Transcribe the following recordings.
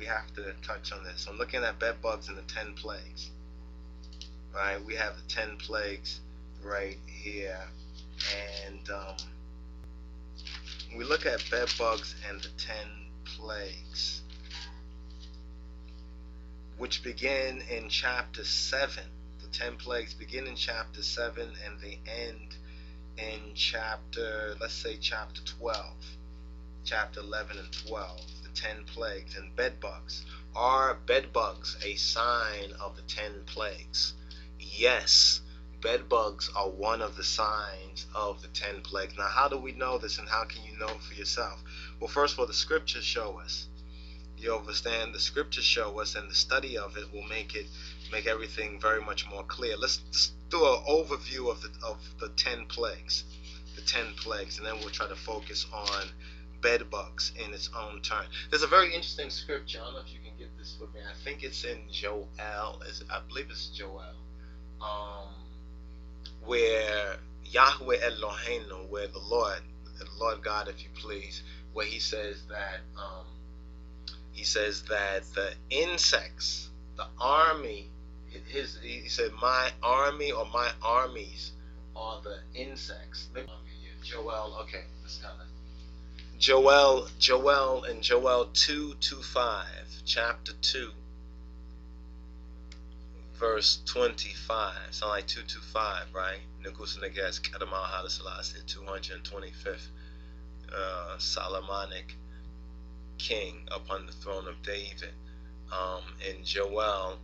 we have to touch on this. So I'm looking at bed bugs and the 10 plagues. Right, we have the 10 plagues right here, and we look at bed bugs and the 10 plagues, which begin in chapter 7. The 10 plagues begin in chapter 7 and they end in chapter, let's say chapter 12, chapter 11 and 12. The 10 plagues. And bed bugs. Are bed bugs a sign of the 10 plagues? Yes, bed bugs are one of the signs of the 10 plagues. Now, how do we know this, and how can you know for yourself? Well, first of all, the scriptures show us. You understand? The scriptures show us, and the study of it will make everything very much more clear. Let's do an overview of the 10 plagues, and then we'll try to focus on bed bugs in its own turn. There's a very interesting scripture. I don't know if you can get this for me. I think it's in Joel. I believe it's Joel. Where Yahweh Eloheinu, where the Lord God, if you please, where he says that the insects, the army, he said, my army or my armies are the insects. Joel, okay, let's count that. Joel in Joel 2:25, chapter 2. Verse 25. Sound like 225, right? Negus Neges Kedamal HAILE SELASSIE, 225th Solomonic king upon the throne of David. In Joel,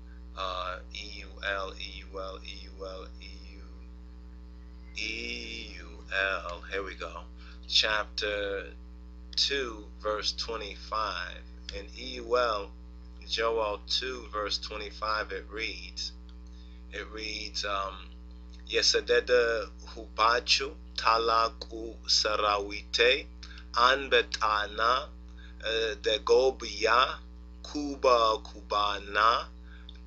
E-U-L, here we go. Chapter 2, verse 25. In E-U-L, Joel 2 verse 25, it reads Yesedede hubachu talaku sarawite anbetana degobiya kuba kubana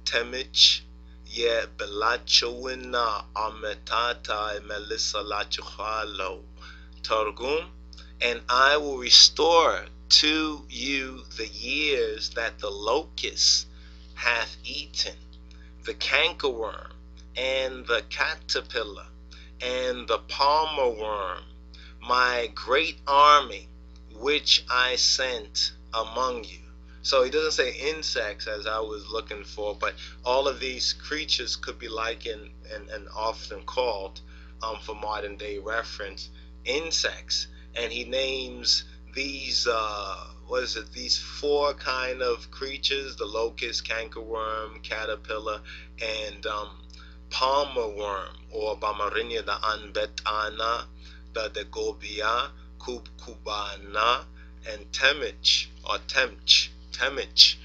temich ye belachowina ametata melissa lachuhalo targum, and I will restore to you the years that the locust hath eaten, the cankerworm, and the caterpillar, and the palmer worm, my great army, which I sent among you. So he doesn't say insects as I was looking for, but all of these creatures could be likened and often called, for modern day reference, insects. And he names these these 4 kind of creatures: the locust, cankerworm, caterpillar, and palmer worm, or Bamarinya the Anbetana, the Degobia, Kubana, and Temich, or Temich,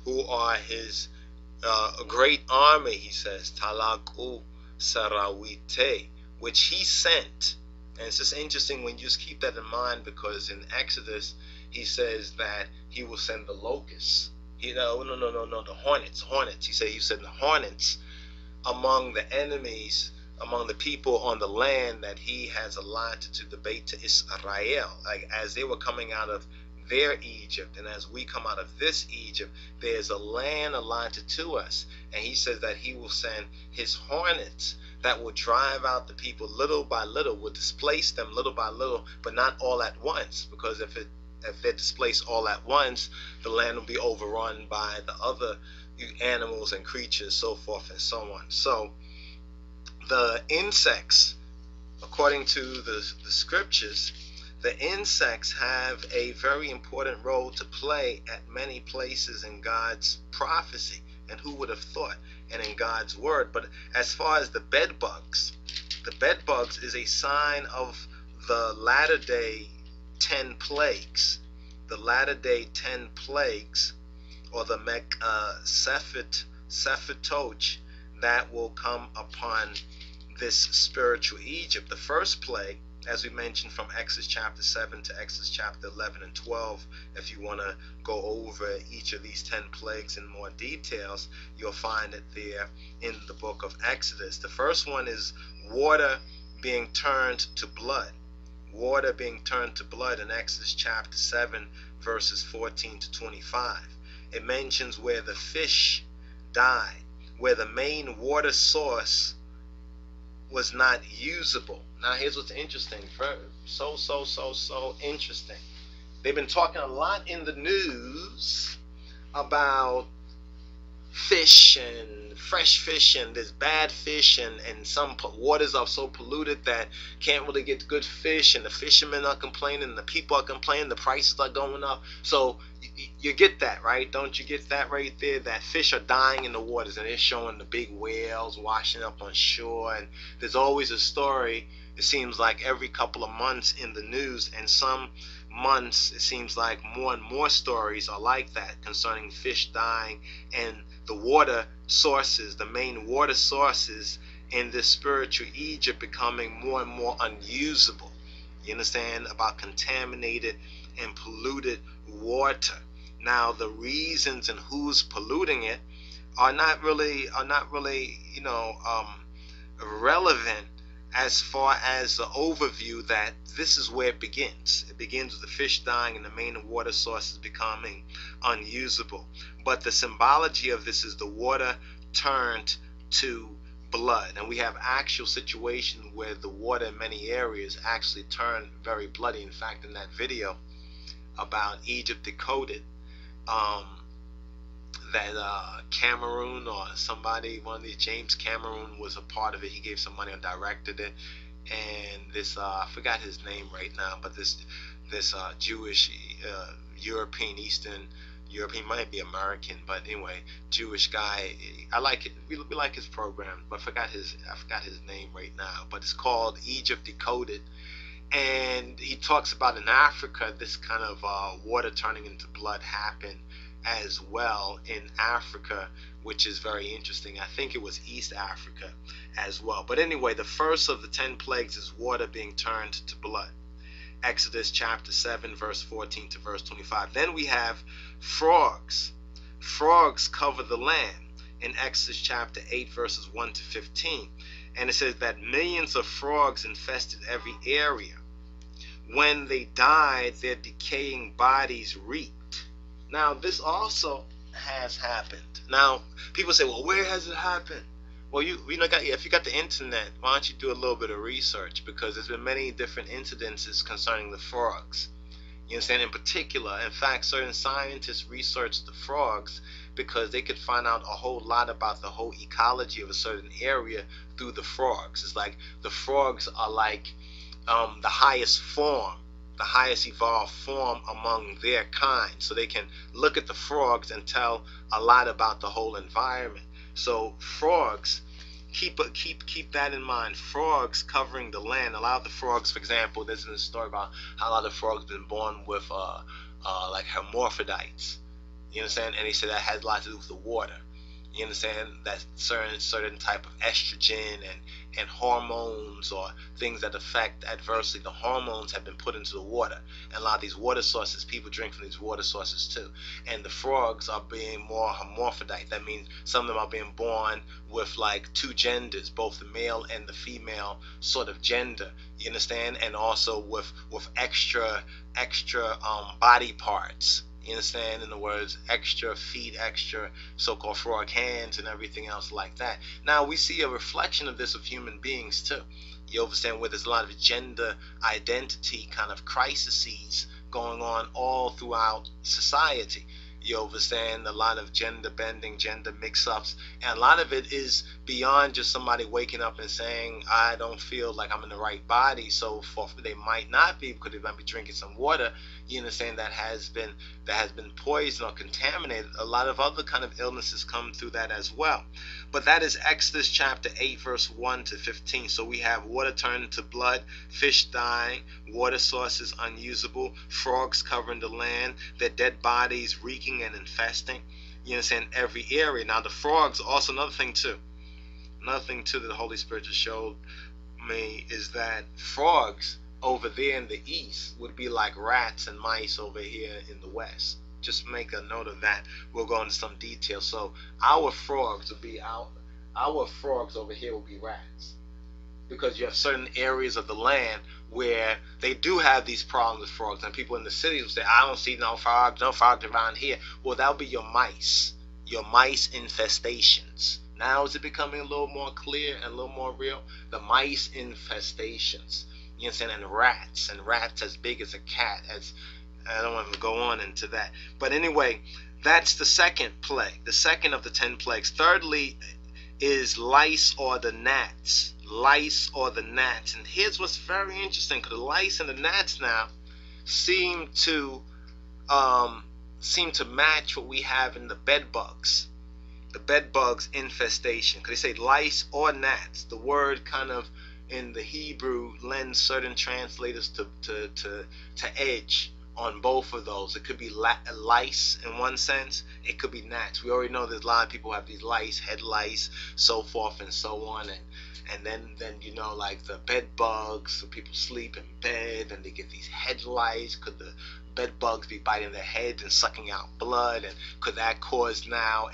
who are his great army, he says, Talaku Sarawite, which he sent. And it's just interesting when you just keep that in mind, because in Exodus he says that he will send the locusts. No, the hornets. He said you send the hornets among the enemies, among the people on the land that he has allotted to the Beit Israel. Like as they were coming out of their Egypt, and as we come out of this Egypt, there's a land allotted to us. And he says that he will send his hornets that will drive out the people little by little, will displace them little by little, but not all at once, because if they're displaced all at once, the land will be overrun by the other animals and creatures, so forth and so on. So the insects, according to the scriptures, the insects have a very important role to play at many places in God's prophecy. And who would have thought? And in God's word. But as far as the bed bugs is a sign of the latter day 10 plagues. The latter day 10 plagues, or the Sephitoch, that will come upon this spiritual Egypt. The first plague, as we mentioned, from Exodus chapter 7 to Exodus chapter 11 and 12, if you want to go over each of these 10 plagues in more details, you'll find it there in the book of Exodus. The first one is water being turned to blood. Water being turned to blood in Exodus chapter 7, verses 14 to 25. it mentions where the fish died, where the main water source was not usable. Now here's what's interesting, so interesting. They've been talking a lot in the news about fish and fresh fish, and there's bad fish, and some waters are so polluted that can't really get good fish, and the fishermen are complaining, the people are complaining, the prices are going up. So you get that, right? Don't you get that right there? That fish are dying in the waters, and they're showing the big whales washing up on shore, and there's always a story, it seems like every couple of months in the news, and some months it seems like more and more stories are like that concerning fish dying and the water sources, the main water sources in this spiritual Egypt becoming more and more unusable. You understand? About contaminated and polluted water. Now the reasons and who's polluting it are not really relevant as far as the overview that this is where it begins. It begins with the fish dying and the main water sources becoming unusable. But the symbology of this is the water turned to blood. And we have actual situations where the water in many areas actually turned very bloody. In fact, in that video about Egypt Decoded, that Cameroon or somebody, one of these, James Cameroon was a part of it. He gave some money and directed it. And this, I forgot his name right now, but this Jewish, European, Eastern European, might be American, but anyway, Jewish guy. I like it. We like his program, but I forgot his name right now. But it's called Egypt Decoded, and he talks about in Africa this kind of water turning into blood happened as well in Africa, which is very interesting. I think it was East Africa as well. But anyway, the first of the 10 plagues is water being turned to blood. Exodus chapter 7 verse 14 to verse 25. Then we have frogs. Frogs cover the land in Exodus chapter 8 verses 1 to 15. And it says that millions of frogs infested every area. When they died, their decaying bodies reeked. Now this also has happened. Now people say, well, where has it happened? Well, if you got the internet, why don't you do a little bit of research, because there's been many different incidences concerning the frogs. You understand? In particular, in fact, certain scientists researched the frogs because they could find out a whole lot about the whole ecology of a certain area through the frogs. It's like the frogs are like the highest form, the highest evolved form among their kind. So they can look at the frogs and tell a lot about the whole environment. So frogs, keep that in mind. Frogs covering the land. A lot of the frogs, for example, there's a story about how a lot of frogs been born with like hermaphrodites. You understand? And they said that has a lot to do with the water. You understand? That certain type of estrogen and hormones or things that affect adversely the hormones have been put into the water. And a lot of these water sources, people drink from these water sources too. And the frogs are being more hermaphrodite. That means some of them are being born with like two genders, both the male and the female sort of gender. You understand? And also with extra body parts. You understand? In the words, extra feet, extra so-called frog hands, and everything else like that. Now we see a reflection of this of human beings too. You understand? Where there's a lot of gender identity kind of crises going on all throughout society. You understand? A lot of gender bending, gender mix-ups, and a lot of it is beyond just somebody waking up and saying, I don't feel like I'm in the right body. So they might not be, because they might be drinking some water, you understand, that has been poisoned or contaminated. A lot of other kind of illnesses come through that as well. But that is Exodus chapter 8 verse 1 to 15. So we have water turned to blood, fish dying, water sources unusable, frogs covering the land, their dead bodies reeking and infesting. You understand? Every area. Now the frogs, also another thing too that the Holy Spirit just showed me is that frogs over there in the east would be like rats and mice over here in the west. Just make a note of that. We'll go into some detail. So our frogs would be our frogs over here will be rats. because you have certain areas of the land where they do have these problems with frogs, and people in the cities will say, I don't see no frogs around here. Well, that'll be your mice infestations. Now is it becoming a little more clear and a little more real? The mice infestations, you understand, and rats as big as a cat. As I don't want to go on into that, but anyway, that's the second plague, the second of the 10 plagues. Thirdly is lice or the gnats. Lice or the gnats. And here's what's very interesting, because the lice and the gnats now seem to match what we have in the bed bugs. The bed bugs infestation. Because they say lice or gnats. The word kind of in the Hebrew lends certain translators to edge on both of those. It could be lice in one sense. It could be gnats. We already know there's a lot of people who have these lice, head lice, so forth and so on. And then you know, like the bed bugs, so people sleep in bed and they get these head lice. Could the bed bugs be biting their heads and sucking out blood? And could that cause now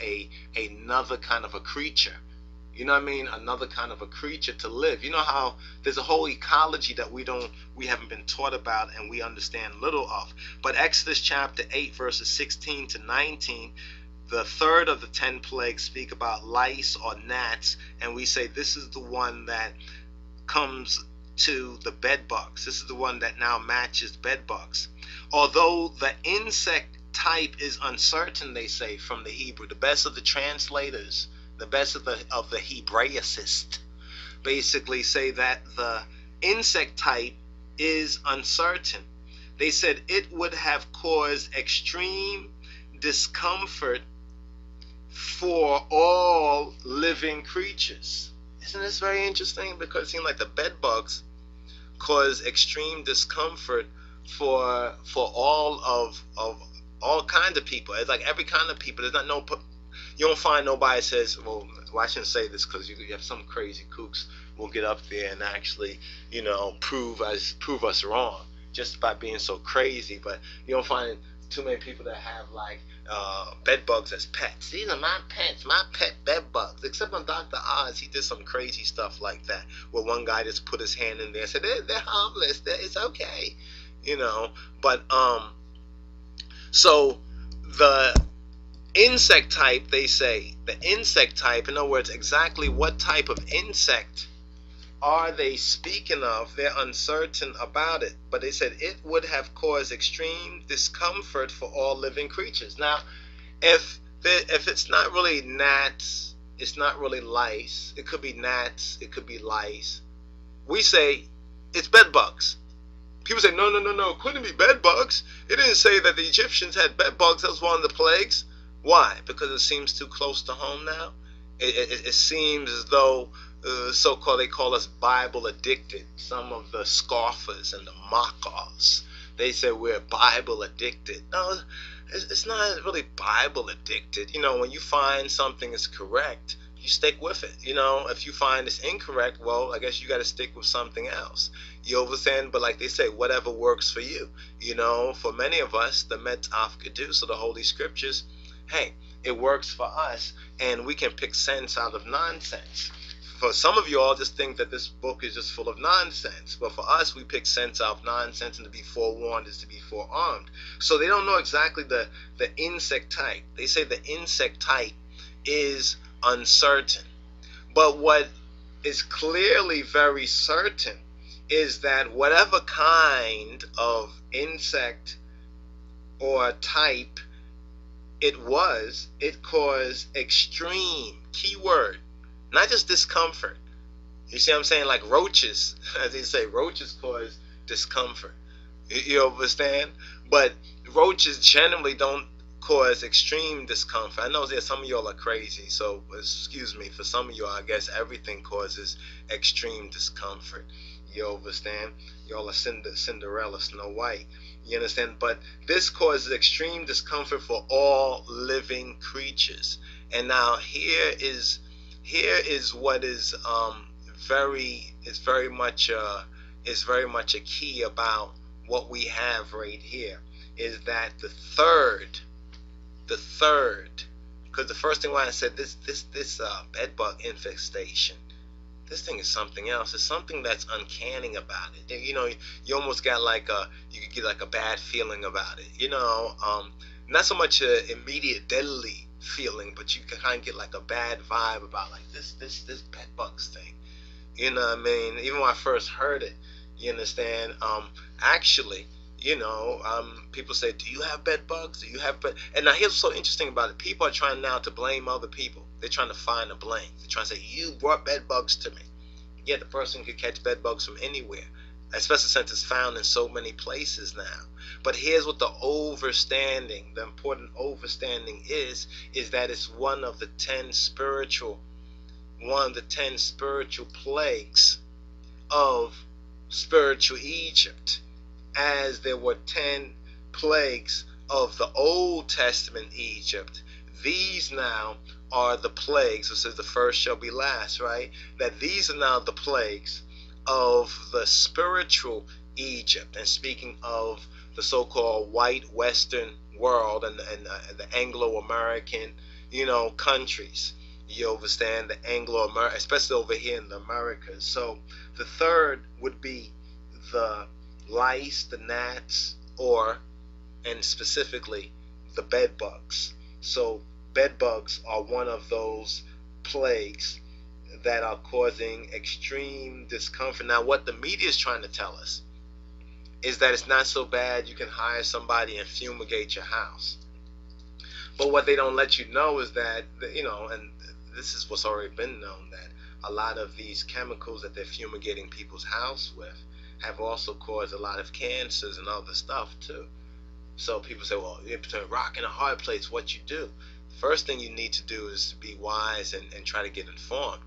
another kind of a creature? You know what I mean? Another kind of a creature to live. You know how there's a whole ecology that we haven't been taught about and we understand little of. But Exodus chapter 8 verses 16 to 19, the third of the 10 plagues speak about lice or gnats, and we say this is the one that comes to the bed bugs. This is the one that now matches bed bugs. Although the insect type is uncertain, they say, from the Hebrew, the best of the translators, the best of the Hebraicists basically say that the insect type is uncertain. They said it would have caused extreme discomfort for all living creatures. Isn't this very interesting? Because it seems like the bed bugs cause extreme discomfort for all kinds of people. It's like every kind of people. There's not no. You don't find nobody says, well, I shouldn't say this because you have some crazy kooks will get up there and actually, you know, prove us wrong just by being so crazy. But you don't find too many people that have like bed bugs as pets. These are my pets, my pet bed bugs. Except on Dr. Oz, he did some crazy stuff like that, where one guy just put his hand in there and said, they're harmless, it's okay, you know. But so the insect type, they say, the insect type, in other words, exactly what type of insect are they speaking of? They're uncertain about it, but they said it would have caused extreme discomfort for all living creatures. Now, if it's not really gnats, it's not really lice, it could be gnats, it could be lice, we say it's bed bugs. People say, no, it couldn't be bed bugs. It didn't say that the Egyptians had bed bugs. That was one of the plagues. Why? Because it seems too close to home now. It seems as though so-called, they call us Bible addicted. Some of the scoffers and the mockers, they say we're Bible addicted. No, it's not really Bible addicted. You know, when you find something is correct, you stick with it. You know, if you find it's incorrect, well, I guess you got to stick with something else. You understand? But like they say, whatever works for you. You know, for many of us, the Met Afkadu, so the Holy Scriptures, hey, it works for us, and we can pick sense out of nonsense. For some of you all just think that this book is just full of nonsense, but for us, we pick sense out of nonsense, and to be forewarned is to be forearmed. So they don't know exactly the insect type. They say the insect type is uncertain, but what is clearly very certain is that whatever kind of insect or type it was, it caused extreme, keyword, not just discomfort. You see what I'm saying? Like roaches, as they say, roaches cause discomfort. You understand? But roaches generally don't cause extreme discomfort. I know that some of y'all are crazy, so excuse me. For some of y'all, I guess everything causes extreme discomfort. You understand? Y'all are Cinderella, Snow White. You understand? But this causes extreme discomfort for all living creatures. And now here is what is very much a key about what we have right here, is that the third, because the first thing when I said this bedbug infestation, this thing is something else. There's something that's uncanny about it. You know, you almost got like you could get like a bad feeling about it. You know, not so much an immediate deadly feeling, but you can kind of get like a bad vibe about like this bed bugs thing. You know what I mean? Even when I first heard it, you understand? Actually, you know, people say, "Do you have bed bugs? Do you have bed?" And now here's what's so interesting about it. People are trying now to blame other people. They're trying to find a blame. They're trying to say, "You brought bed bugs to me." Yeah, the person could catch bed bugs from anywhere, especially since it's found in so many places now. But here's what the important overstanding is that it's one of the 10 spiritual plagues of spiritual Egypt, as there were 10 plagues of the Old Testament Egypt. These now are the plagues. It says the first shall be last, right? That these are now the plagues of the spiritual Egypt. And speaking of the so-called white Western world and the Anglo-American, you know, countries. You understand, the Anglo-American, especially over here in the Americas. So the third would be the lice, the gnats, and specifically the bed bugs. So bed bugs are one of those plagues that are causing extreme discomfort. Now, what the media is trying to tell us is that it's not so bad. You can hire somebody and fumigate your house. But what they don't let you know is that, you know, and this is what's already been known, that a lot of these chemicals that they're fumigating people's house with have also caused a lot of cancers and other stuff too. So people say, well, you're between a rock and a hard place, what you do? The first thing you need to do is to be wise and try to get informed.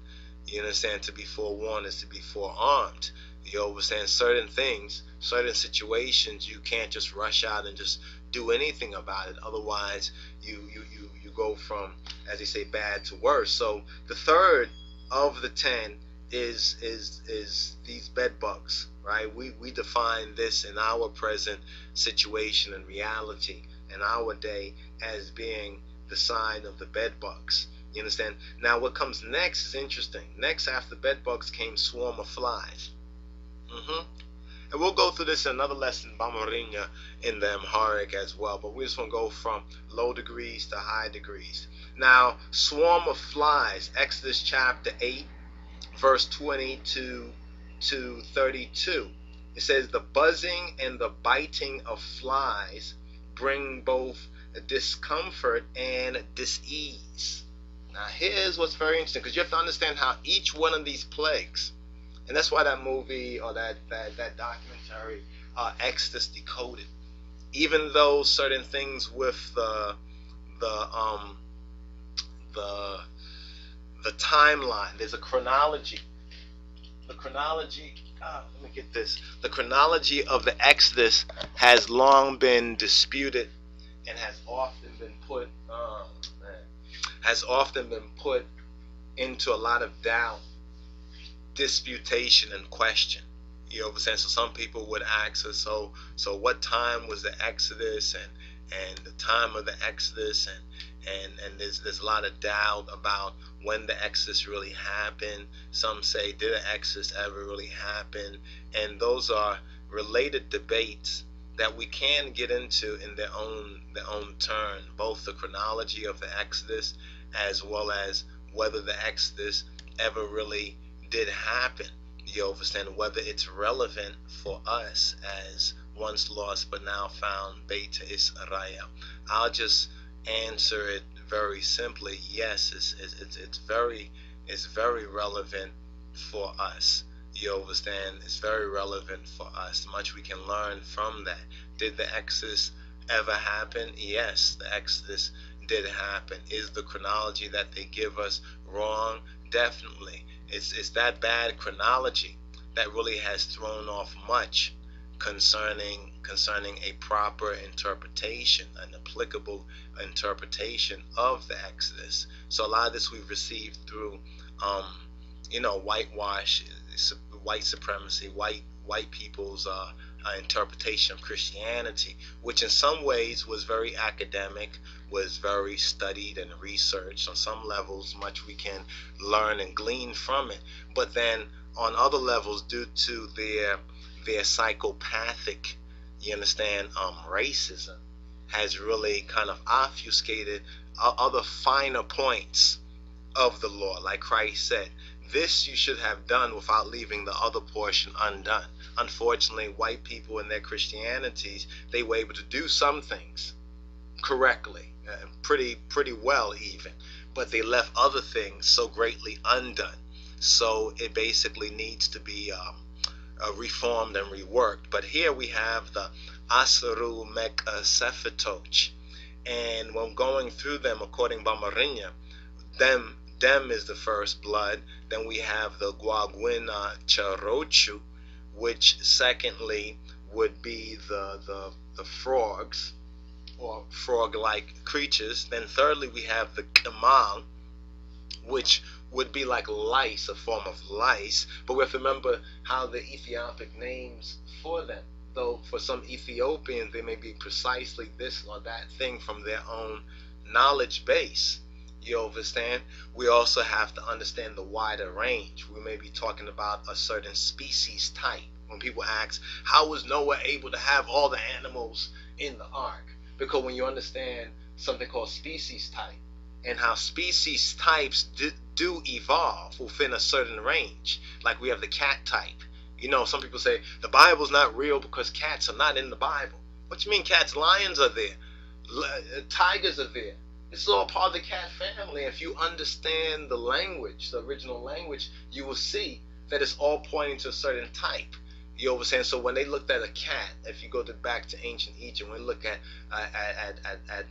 You understand? To be forewarned is to be forearmed. You understand? Certain things, certain situations, you can't just rush out and just do anything about it. Otherwise, you go from, as they say, bad to worse. So the third of the 10 is these bed bugs, right? We define this in our present situation and reality in our day as being the sign of the bed bugs. You understand? Now what comes next is interesting. Next after bed bugs came swarm of flies. And we'll go through this in another lesson, Bamarinya, in the Amharic as well. But we just want to go from low degrees to high degrees. Now, swarm of flies, Exodus chapter 8, verse 22 to 32. It says, the buzzing and the biting of flies bring both discomfort and dis-ease. Now, here's what's very interesting, because you have to understand how each one of these plagues, and that's why that movie or that documentary, Exodus Decoded, even though certain things with the timeline, there's a chronology. The chronology, let me get this. The chronology of the Exodus has long been disputed and has often been put into a lot of doubt, disputation, and question. You understand? So some people would ask us, so what time was the Exodus, and the time of the Exodus, and there's a lot of doubt about when the Exodus really happened. Some say, did the Exodus ever really happen? And those are related debates that we can get into in their own turn, both the chronology of the Exodus as well as whether the Exodus ever really did happen. You understand? Whether it's relevant for us as once lost but now found Beta Israel. I'll just answer it very simply. Yes, it's very relevant for us. You understand? It's very relevant for us. Much we can learn from that. Did the Exodus ever happen? Yes, the Exodus did happen. Is the chronology that they give us wrong? Definitely. It's that bad chronology that really has thrown off much concerning a proper interpretation, an applicable interpretation of the Exodus. So a lot of this we've received through whitewash, white supremacy, white people's interpretation of Christianity, which in some ways was very academic, was very studied and researched. On some levels, much we can learn and glean from it. But then on other levels, due to their psychopathic, you understand, racism, has really kind of obfuscated other finer points of the law. Like Christ said, this you should have done without leaving the other portion undone. Unfortunately, white people in their Christianities, they were able to do some things correctly, pretty well even, but they left other things so greatly undone. So it basically needs to be reformed and reworked. But here we have the Asaru Mek Sefetoch, and when going through them according to Marinya, them is the first blood. Then we have the Guaguina Charochu, which secondly would be the frogs or frog-like creatures. Then thirdly we have the Kemal, which would be like lice, a form of lice. But we have to remember how the Ethiopic names for them, though for some Ethiopians they may be precisely this or that thing from their own knowledge base. You understand? We also have to understand the wider range. We may be talking about a certain species type. When people ask, how was Noah able to have all the animals in the ark? Because when you understand something called species type, and how species types do evolve within a certain range. Like we have the cat type. You know, some people say the Bible's not real because cats are not in the Bible. What you mean cats? Lions are there. Tigers are there. This is all part of the cat family. If you understand the language, the original language, you will see that it's all pointing to a certain type. You understand? So when they looked at a cat, if you go back to ancient Egypt, when we look at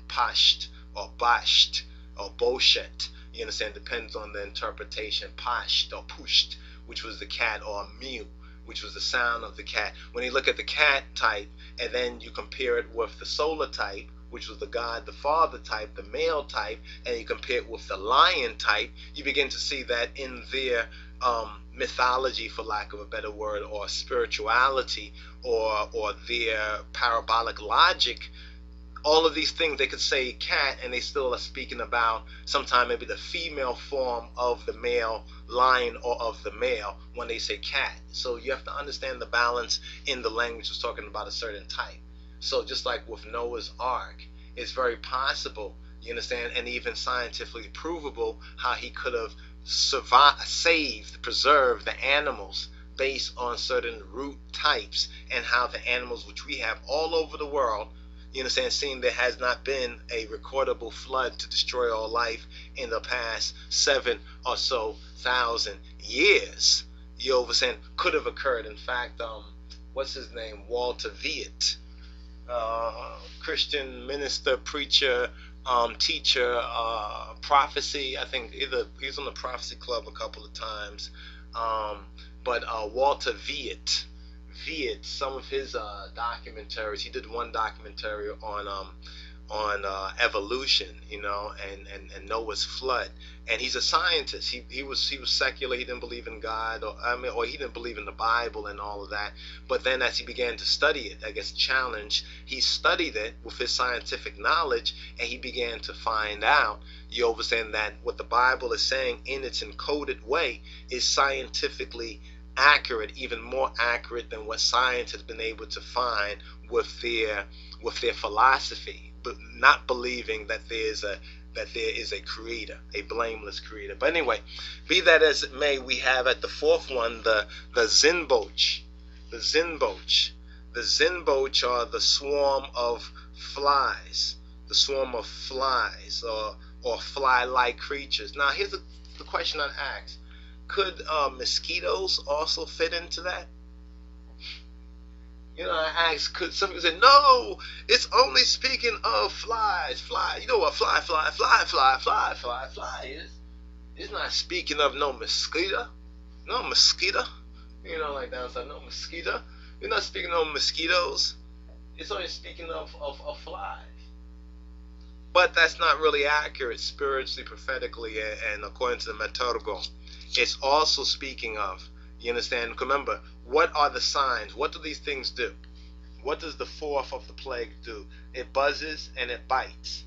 Pasht or Basht or Boshet, you understand, depends on the interpretation. Pasht or Pusht, which was the cat, or Mew, which was the sound of the cat. When you look at the cat type, and then you compare it with the solar type, which was the God, the Father type, the male type, and you compare it with the lion type, you begin to see that in their mythology, for lack of a better word, or spirituality, or their parabolic logic, all of these things, they could say cat and they still are speaking about sometime maybe the female form of the male lion or of the male when they say cat. So you have to understand the balance in the language was talking about a certain type. So just like with Noah's Ark, it's very possible, you understand, and even scientifically provable how he could have preserved the animals based on certain root types, and how the animals which we have all over the world, you understand, seeing there has not been a recordable flood to destroy all life in the past 7,000 or so years, you understand, could have occurred. In fact, what's his name, Walter Viet, Christian minister, preacher, teacher, prophecy, I think either he's on the Prophecy Club a couple of times, but Walter Viet, some of his documentaries, he did one documentary on evolution, you know, and Noah's flood, and he's a scientist. He was secular. He didn't believe in God, or he didn't believe in the Bible and all of that. But then as he began to study it, I guess challenged, he studied it with his scientific knowledge, and he began to find out, you understand, that what the Bible is saying in its encoded way is scientifically accurate, even more accurate than what science has been able to find with their philosophy, but not believing that there is a creator, a blameless creator. But anyway, be that as it may, we have at the fourth one the Zinboch. The Zinboch are the swarm of flies, or fly-like creatures. Now here's the question I'd ask: could mosquitoes also fit into that? You know, I asked, could some people say, no, it's only speaking of flies. Fly, you know what fly is? It's not speaking of no mosquito. No mosquito. You know, like that, so no mosquito. You're not speaking of mosquitoes. It's only speaking of flies. But that's not really accurate spiritually, prophetically, and according to the Metargum. It's also speaking of, you understand? Remember, what are the signs? What do these things do? what does the fourth of the plague do? It buzzes and it bites.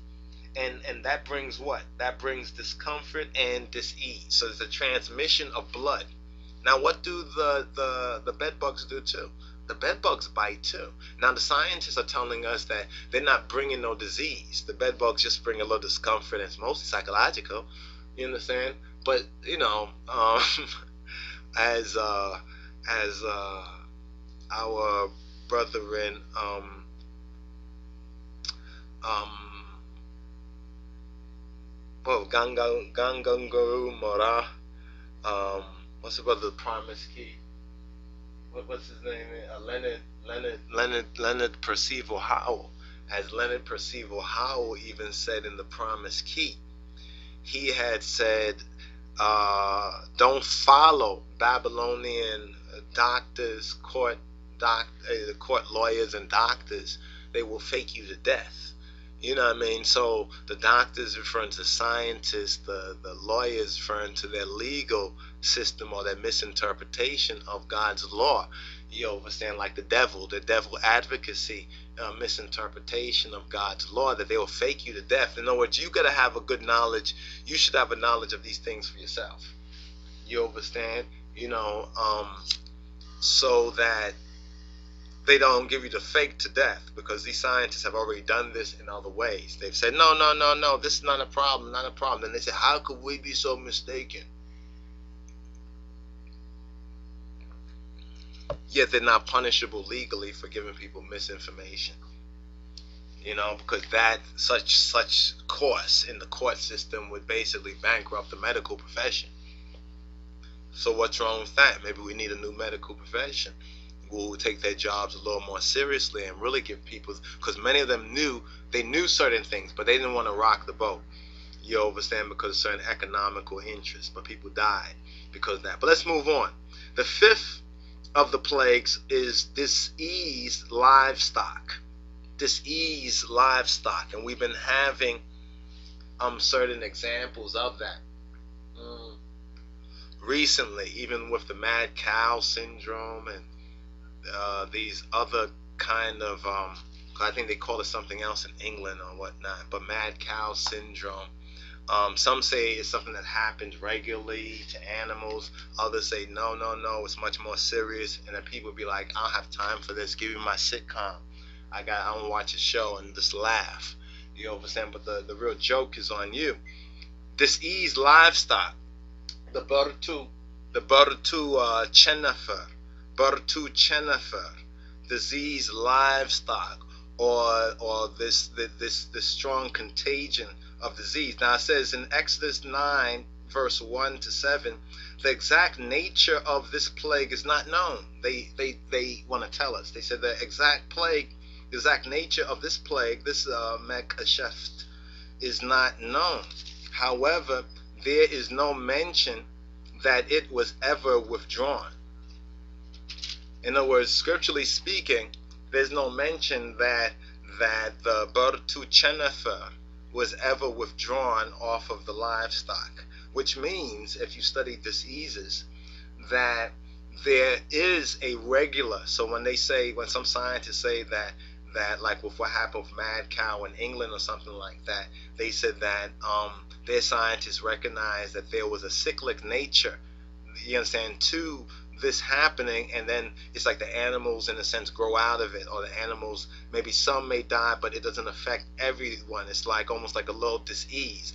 And that brings what? That brings discomfort and dis-ease. So it's a transmission of blood. Now what do the bed bugs do too? The bed bugs bite too. Now the scientists are telling us that they're not bringing no disease. The bed bugs just bring a little discomfort, and it's mostly psychological. You understand? But you know, as our brethren Gangangaru Mora, what's the brother, the Promise Key? What's his name? Leonard Percival Howell. As Leonard Percival Howell even said in the Promise Key, he had said, don't follow Babylonian doctors, court lawyers and doctors. They will fake you to death. You know what I mean? So the doctors referring to scientists, the lawyers referring to their legal system or their misinterpretation of God's law. You understand? Like the devil advocacy, misinterpretation of God's law, that they will fake you to death. In other words, you got to have a good knowledge. You should have a knowledge of these things for yourself. You understand? You know, so that they don't give you the fake to death, because these scientists have already done this in other ways. They've said, no, this is not a problem, not a problem. And they say, how could we be so mistaken? Yet they're not punishable legally for giving people misinformation. You know, because that such course in the court system would basically bankrupt the medical profession. So what's wrong with that? Maybe we need a new medical profession who will take their jobs a little more seriously and really give people, because many of them knew certain things, but they didn't want to rock the boat. You understand? Because of certain economical interests, but people died because of that. But let's move on. The fifth of the plagues is diseased livestock. Diseased livestock, and we've been having certain examples of that recently, even with the mad cow syndrome and these other kind of I think they call it something else in England or whatnot, but mad cow syndrome. Some say it's something that happens regularly to animals. Others say no, it's much more serious. And then people be like, I don't have time for this. Give me my sitcom. I want to watch a show and just laugh. You understand? But the real joke is on you. Diseased livestock. The Bartu Chenefer, diseased livestock, or this strong contagion of disease. Now it says in Exodus 9 verse 1 to 7, the exact nature of this plague is not known. They want to tell us. They said the exact nature of this plague, this Mekasheft, is not known. However, there is no mention that it was ever withdrawn. In other words, scripturally speaking, there's no mention that the Bartu Chenefer was ever withdrawn off of the livestock, which means, if you study diseases, that there is a regular. So when some scientists say that like with what happened with mad cow in England or something like that, they said that their scientists recognized that there was a cyclic nature, you understand, to this happening, and then it's like the animals in a sense grow out of it, or the animals, maybe some may die, but it doesn't affect everyone. It's like almost like a little disease.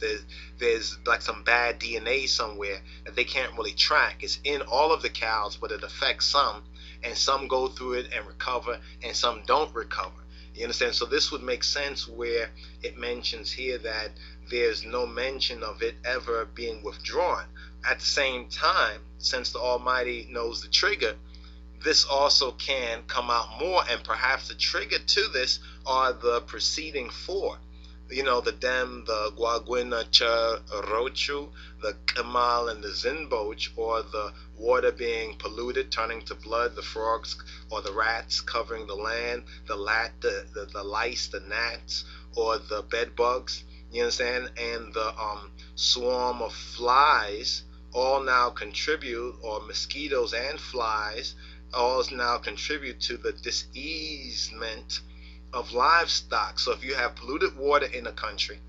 There's like some bad DNA somewhere that they can't really track. It's in all of the cows, but it affects some, and some go through it and recover, and some don't recover. You understand? So this would make sense where it mentions here that there's no mention of it ever being withdrawn. At the same time, since the Almighty knows the trigger, this also can come out more, and perhaps the trigger to this are the preceding four. You know, the Dem, the Guaguina Charochu, the Kemal, and the Zinboch, or the water being polluted, turning to blood, the frogs or the rats covering the land, the lice, the gnats, or the bed bugs, you understand, and the swarm of flies all now contribute, or mosquitoes and flies, all now contribute to the diseasement of livestock. So if you have polluted water in a country,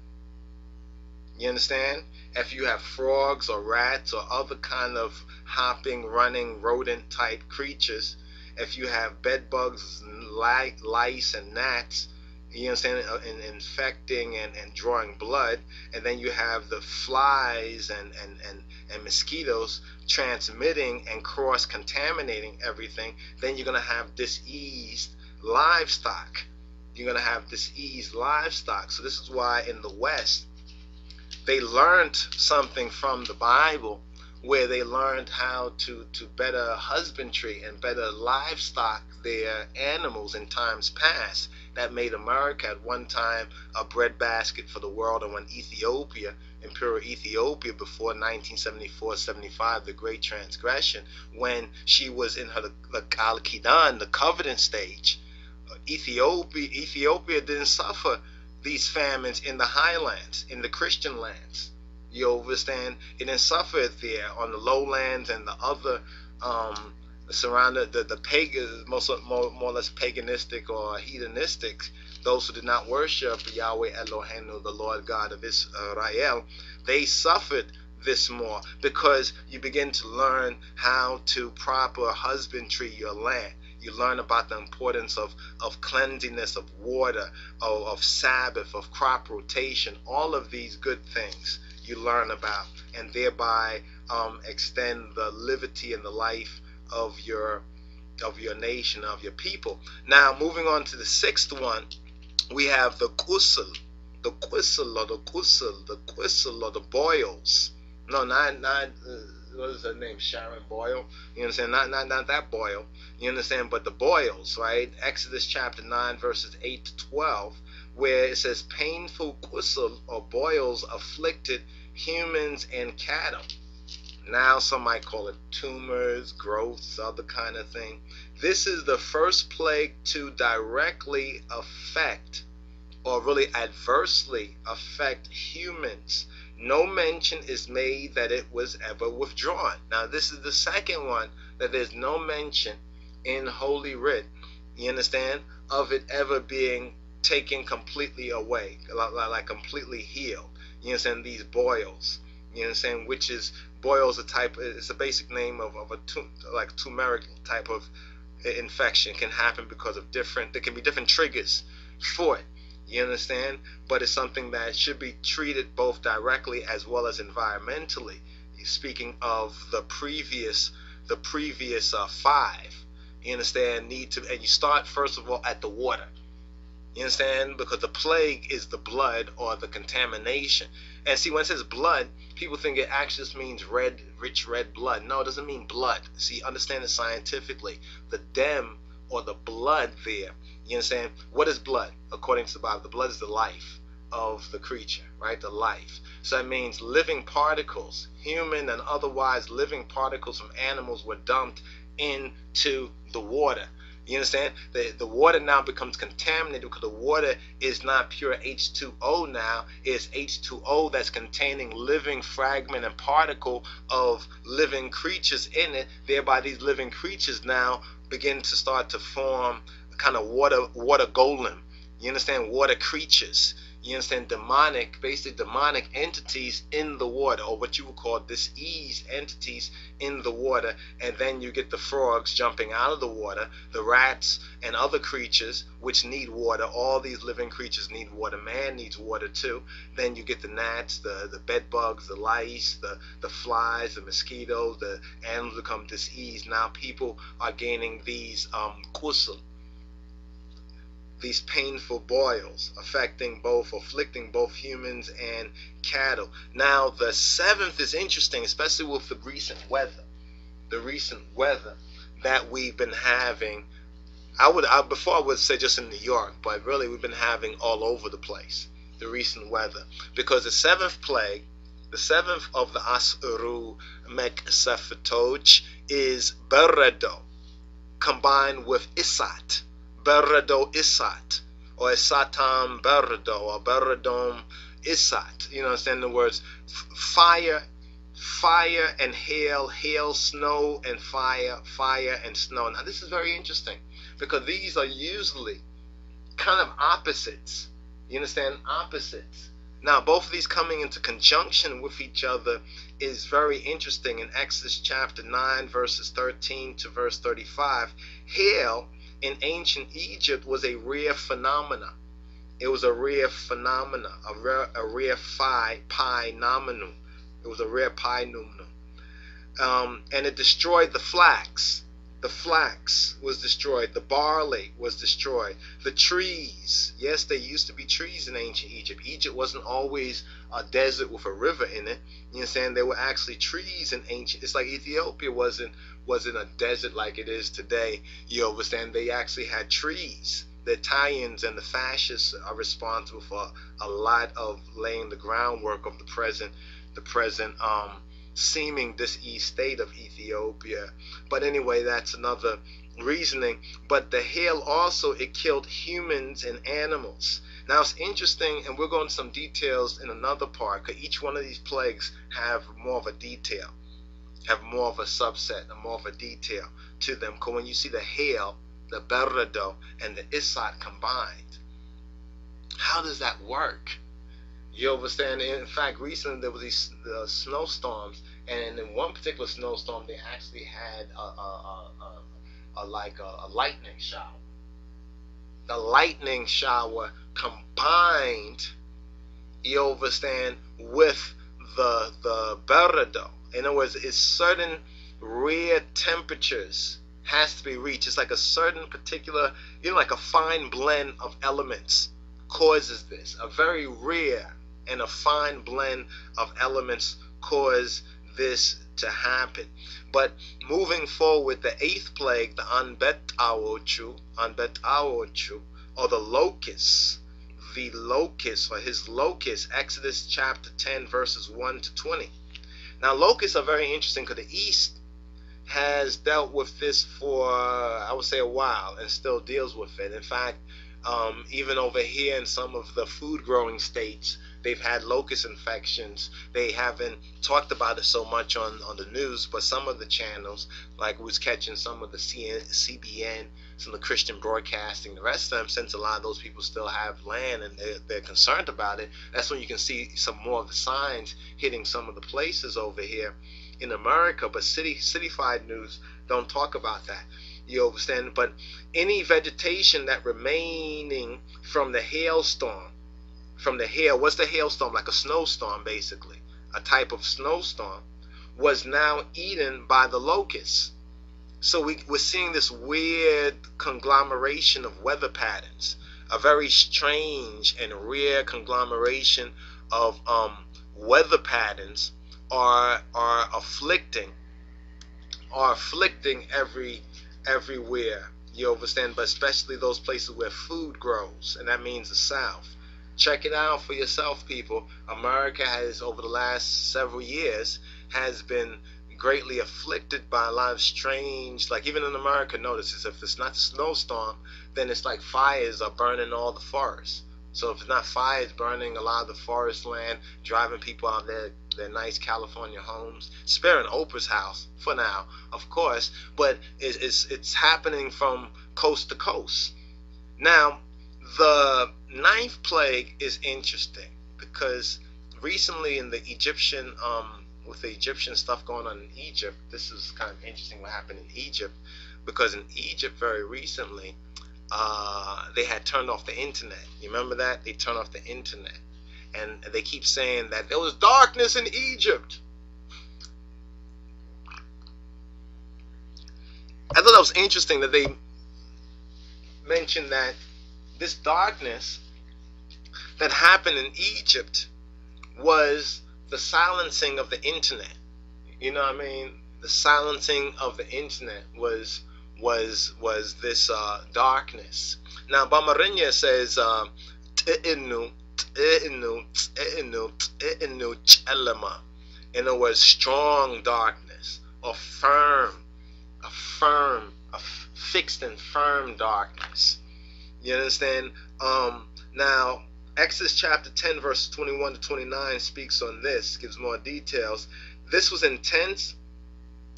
you understand? If you have frogs or rats or other kind of hopping, running, rodent type creatures, if you have bed bugs, lice and gnats, you understand, infecting and drawing blood, and then you have the flies and mosquitoes transmitting and cross-contaminating everything, then you're going to have diseased livestock. You're going to have diseased livestock. So this is why in the West, they learned something from the Bible, where they learned how to better husbandry and better livestock their animals in times past. That made America at one time a breadbasket for the world. And when Ethiopia, Imperial Ethiopia, before 1974-75, the Great Transgression, when she was in her Al-Qidan, the covenant stage, Ethiopia didn't suffer these famines in the highlands, in the Christian lands. You understand? It didn't suffer it there on the lowlands and the other surrounded the pagan, more or less paganistic or hedonistic, those who did not worship Yahweh Eloheinu, the Lord God of Israel. They suffered this more because you begin to learn how to proper husbandry your land. You learn about the importance of cleanliness, of water, of Sabbath, of crop rotation, all of these good things you learn about, and thereby extend the liberty and the life of your nation, of your people. Now, moving on to the sixth one, we have the kusel, the boils. No, not what is her name? Sharon Boyle. You understand? Not that Boyle. You understand? But the boils, right? Exodus chapter 9, verses 8 to 12, where it says, painful kusel or boils afflicted humans and cattle. Now some might call it tumors, growths, other kind of thing. This is the first plague to directly affect, or really adversely affect, humans. No mention is made that it was ever withdrawn. Now this is the second one that there's no mention in Holy Writ, you understand, of it ever being taken completely away, like completely healed. You understand? These boils, you understand, which is, boils a type, it's a basic name of a like turmeric type of infection. Can happen because of there can be different triggers for it. You understand? But it's something that should be treated both directly as well as environmentally. Speaking of the previous five, you understand, and you start first of all at the water. You understand? Because the plague is the blood or the contamination. And see, when it says blood, people think it actually just means red, rich red blood. No, it doesn't mean blood. See, understand it scientifically. The dem or the blood there, you understand? What is blood? According to the Bible, the blood is the life of the creature, right? The life. So that means living particles, human and otherwise living particles from animals were dumped into the water. You understand? The water now becomes contaminated because the water is not pure H2O now. It's H2O that's containing living fragment and particle of living creatures in it. Thereby these living creatures now begin to start to form a kind of water golem. You understand? Water creatures. You understand? Basically demonic entities in the water, or what you would call diseased entities in the water. And then you get the frogs jumping out of the water, the rats and other creatures which need water. All these living creatures need water. Man needs water too. Then you get the gnats, the bed bugs, the lice, the flies, the mosquitoes. The animals become diseased. Now people are gaining these kusel, these painful boils, afflicting both humans and cattle. Now the seventh is interesting, especially with the recent weather that we've been having. Before I would say just in New York, but really we've been having all over the place, the recent weather. Because the seventh plague, the seventh of the Asuru Meksefetoj, is Berado, combined with Isat. Berado Isat, or Isatam Berado, or Beradom Isat. You know, understand the words fire fire and hail, hail, snow and fire, fire and snow. Now this is very interesting because these are usually kind of opposites. You understand? Opposites. Now both of these coming into conjunction with each other is very interesting. In Exodus chapter 9 verses 13 to verse 35, hail in ancient Egypt was a rare phenomena. It was a rare phenomena, a rare phenomenon. It was a rare phenomenon. And it destroyed the flax. The flax was destroyed. The barley was destroyed. The trees. Yes, there used to be trees in ancient Egypt. Egypt wasn't always a desert with a river in it. You understand? There were actually trees in ancient. It's like Ethiopia wasn't a desert like it is today. You understand? They actually had trees. The Italians and the fascists are responsible for a lot of laying the groundwork of the present seeming diseased state of Ethiopia. But anyway, that's another reasoning. But the hail also, it killed humans and animals. Now it's interesting, and we'll go into some details in another part, because each one of these plagues have more of a detail, have more of a subset, and more of a detail to them. Because when you see the hail, the berrado, and the isat combined, how does that work? You understand? In fact, recently there was these snowstorms, and in one particular snowstorm, they actually had a lightning shower. The lightning shower combined, you understand, with the berrado. In other words, it's certain rare temperatures has to be reached. It's like a certain particular, like a fine blend of elements causes this. A very rare and a fine blend of elements cause this to happen. But moving forward, the eighth plague, the Anbet-awochu, or the locust, or his locust, Exodus chapter 10 verses 1 to 20. Now locusts are very interesting because the East has dealt with this for, I would say, a while, and still deals with it. In fact, even over here in some of the food growing states, they've had locust infections. They haven't talked about it so much on the news, but some of the channels, like we was catching some of the CBN, some of the Christian broadcasting, the rest of them, since a lot of those people still have land and they're concerned about it, that's when you can see some more of the signs hitting some of the places over here in America. But cityfied news don't talk about that. You understand? But any vegetation that remaining from the hailstorm, from the hail, what's the hailstorm? Like a snowstorm, basically, a type of snowstorm, was now eaten by the locusts. So we're seeing this weird conglomeration of weather patterns, a very strange and rare conglomeration of weather patterns are afflicting everywhere. You understand? But especially those places where food grows, and that means the South. Check it out for yourself, people. America has, over the last several years, has been greatly afflicted by a lot of strange, like even in America, notice if it's not a snowstorm, then it's like fires are burning all the forests. So if it's not fires burning a lot of the forest land, driving people out of their nice California homes, sparing Oprah's house for now, of course, but it's happening from coast to coast. Now, the ninth plague is interesting because recently in the Egyptian, with the Egyptian stuff going on in Egypt, this is kind of interesting what happened in Egypt, because in Egypt very recently, they had turned off the internet. You remember that? They turned off the internet. And they keep saying that there was darkness in Egypt. I thought that was interesting that they mentioned that this darkness that happened in Egypt was the silencing of the internet. You know what I mean? The silencing of the internet was this darkness. Now Bamarinya says in other words, strong darkness, or a fixed and firm darkness. You understand? Now, Exodus chapter 10 verses 21 to 29 speaks on this, gives more details. This was intense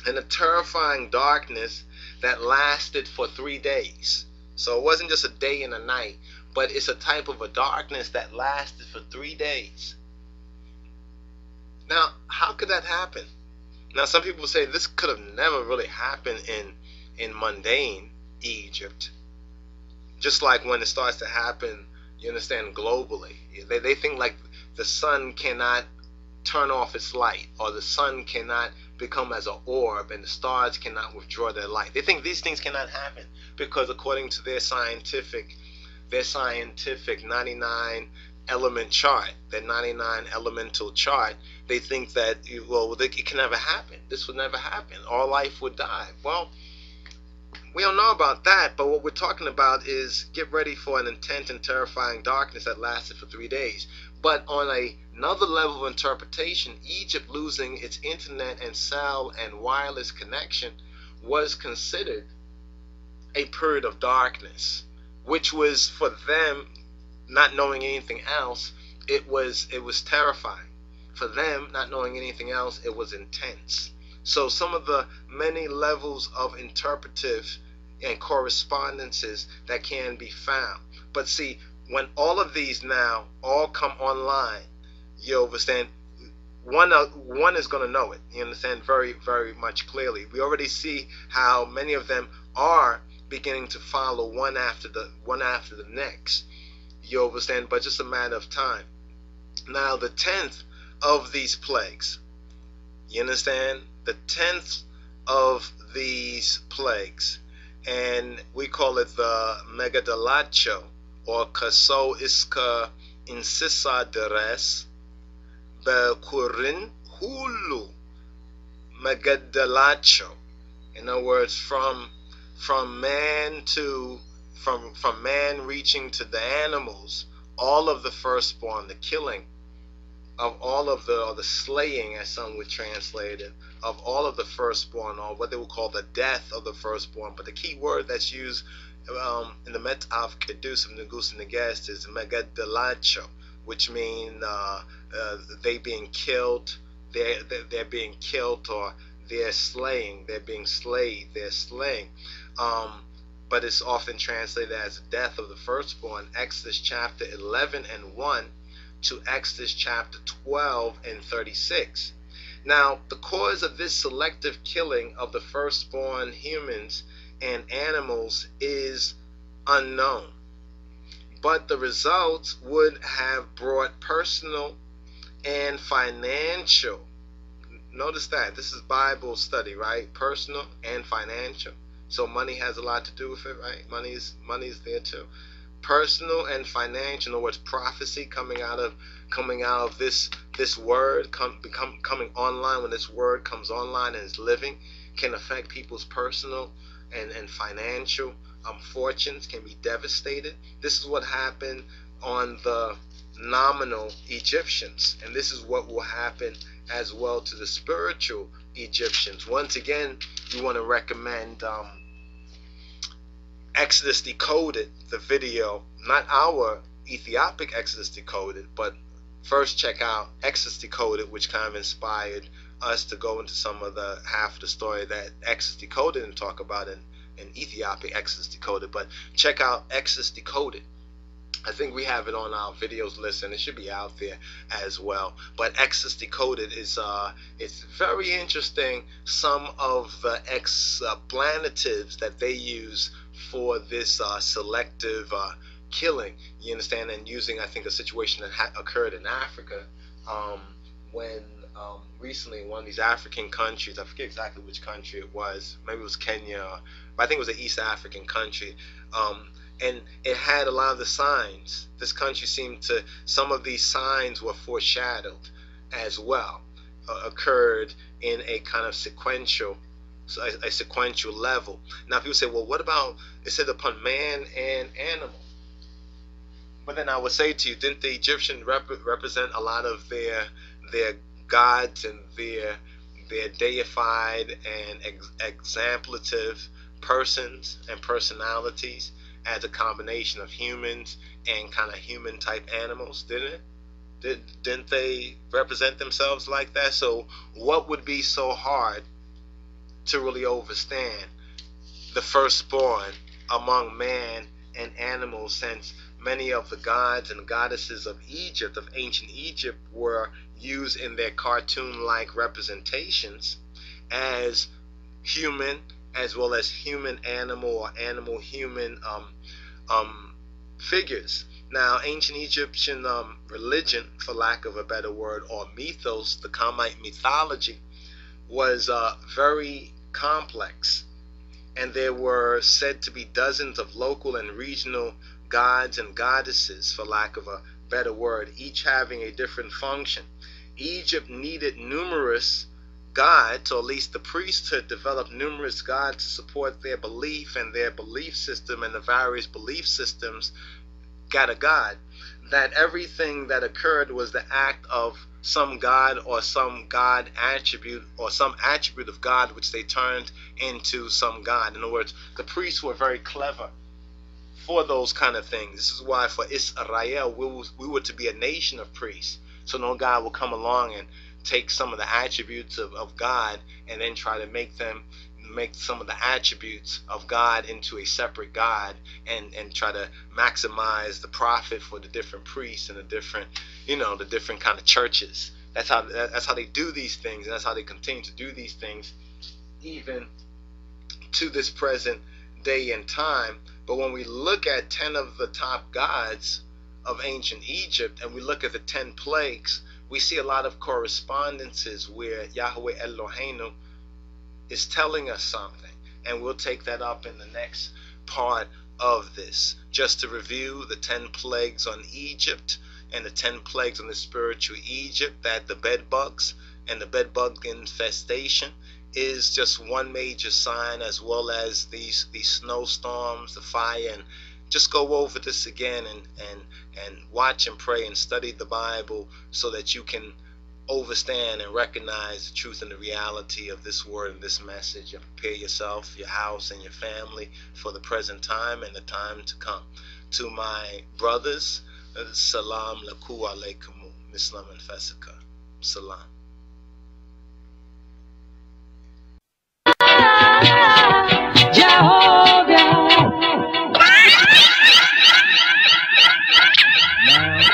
and a terrifying darkness that lasted for 3 days. So it wasn't just a day and a night, but it's a type of a darkness that lasted for 3 days. Now, how could that happen? Now, some people say this could have never really happened in mundane Egypt. Just like when it starts to happen, you understand, globally. They think like the sun cannot turn off its light, or the sun cannot become as an orb, and the stars cannot withdraw their light. They think these things cannot happen because according to their scientific 99 element chart, their 99 elemental chart, they think that, well, it can never happen. This would never happen. All life would die. Well, we don't know about that, but what we're talking about is get ready for an intense and terrifying darkness that lasted for 3 days. But on another level of interpretation, Egypt losing its internet and cell and wireless connection was considered a period of darkness, which was for them, not knowing anything else, it was terrifying. For them, not knowing anything else, it was intense. So some of the many levels of interpretive and correspondences that can be found. But see, when all of these now all come online, you understand, one is going to know it. You understand very, very much clearly. We already see how many of them are beginning to follow one after the next. You understand, but just a matter of time. Now, the 10th of these plagues, you understand, the 10th of these plagues, and we call it the Megadalacho, or Kaso Iska Insisa Deres Bekurin Hulu Megadalacho. In other words, from man reaching to the animals, all of the firstborn, the killing of all of the slaying, as some would translate it, of all of the firstborn, or what they would call the death of the firstborn. But the key word that's used in the Metav Kedus of Negus and Negest is Megadalacho, which means they being killed, they're being killed, or they're slaying, they're being slayed, they're slaying. But it's often translated as death of the firstborn. Exodus chapter 11 and 1 to Exodus chapter 12 and 36. Now, the cause of this selective killing of the firstborn humans and animals is unknown, but the results would have brought personal and financial. Notice that this is Bible study, right? Personal and financial. So money has a lot to do with it, right? Money is there too. Personal and financial. In other words, prophecy coming out of this word coming online. When this word comes online and is living, can affect people's personal and financial fortunes, can be devastated. This is what happened on the nominal Egyptians, and this is what will happen as well to the spiritual Egyptians. Once again, we want to recommend Exodus Decoded, the video, not our Ethiopic Exodus Decoded, but first check out Exodus Decoded, which kind of inspired us to go into some of the half of the story that Exodus Decoded and talk about in Ethiopic Exodus Decoded. But check out Exodus Decoded. I think we have it on our videos list, and it should be out there as well. But Exodus Decoded is it's very interesting. Some of the explanatives that they use for this selective killing, you understand, and using, I think, a situation that occurred in Africa when recently in one of these African countries, I forget exactly which country it was, maybe it was Kenya, but I think it was an East African country, and it had a lot of the signs. This country seemed to, some of these signs were foreshadowed as well, occurred in a kind of sequential level. Now people say, well, what about, it said upon man and animal? But then I would say to you, didn't the Egyptians represent a lot of their gods and their deified and exemplative persons and personalities? as a combination of humans and kind of human type animals, didn't it? Didn't they represent themselves like that? So what would be so hard to really overstand the firstborn among man and animals, since many of the gods and goddesses of Egypt, of ancient Egypt, were used in their cartoon-like representations as human, as well as human-animal or animal-human figures. Now, ancient Egyptian religion, for lack of a better word, or mythos, the Kamite mythology, was very complex, and there were said to be dozens of local and regional gods and goddesses, for lack of a better word, each having a different function. Egypt needed numerous gods, or at least the priesthood developed numerous gods to support their belief, and their belief system and the various belief systems got a god. That everything that occurred was the act of some god or some god attribute, or some attribute of God which they turned into some god. In other words, the priests were very clever for those kind of things. This is why for Israel we were to be a nation of priests. So no God will come along and take some of the attributes of God and then try to make some of the attributes of God into a separate God, and try to maximize the profit for the different priests and the different, the different kind of churches. That's how they do these things, and that's how they continue to do these things even to this present day and time. But when we look at 10 of the top gods of ancient Egypt, and we look at the 10 plagues, we see a lot of correspondences where Yahweh Eloheinu is telling us something, and we'll take that up in the next part of this. Just to review the 10 plagues on Egypt and the 10 plagues on the spiritual Egypt, that the bed bugs and the bed bug infestation is just one major sign, as well as these snowstorms, the fire. And just go over this again and watch and pray and study the Bible, so that you can understand and recognize the truth and the reality of this word and this message, and prepare yourself, your house, and your family for the present time and the time to come. To my brothers, salam laku alaikum, mislam and fasika, salam.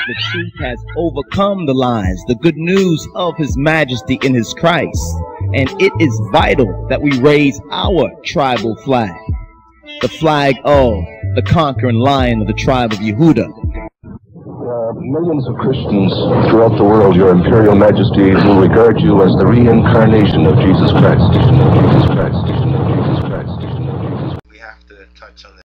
The truth has overcome the lies, the good news of His Majesty in His Christ, and it is vital that we raise our tribal flag, the flag of the conquering lion of the tribe of Yehuda. Millions of Christians throughout the world, Your Imperial Majesty, will regard you as the reincarnation of Jesus Christ.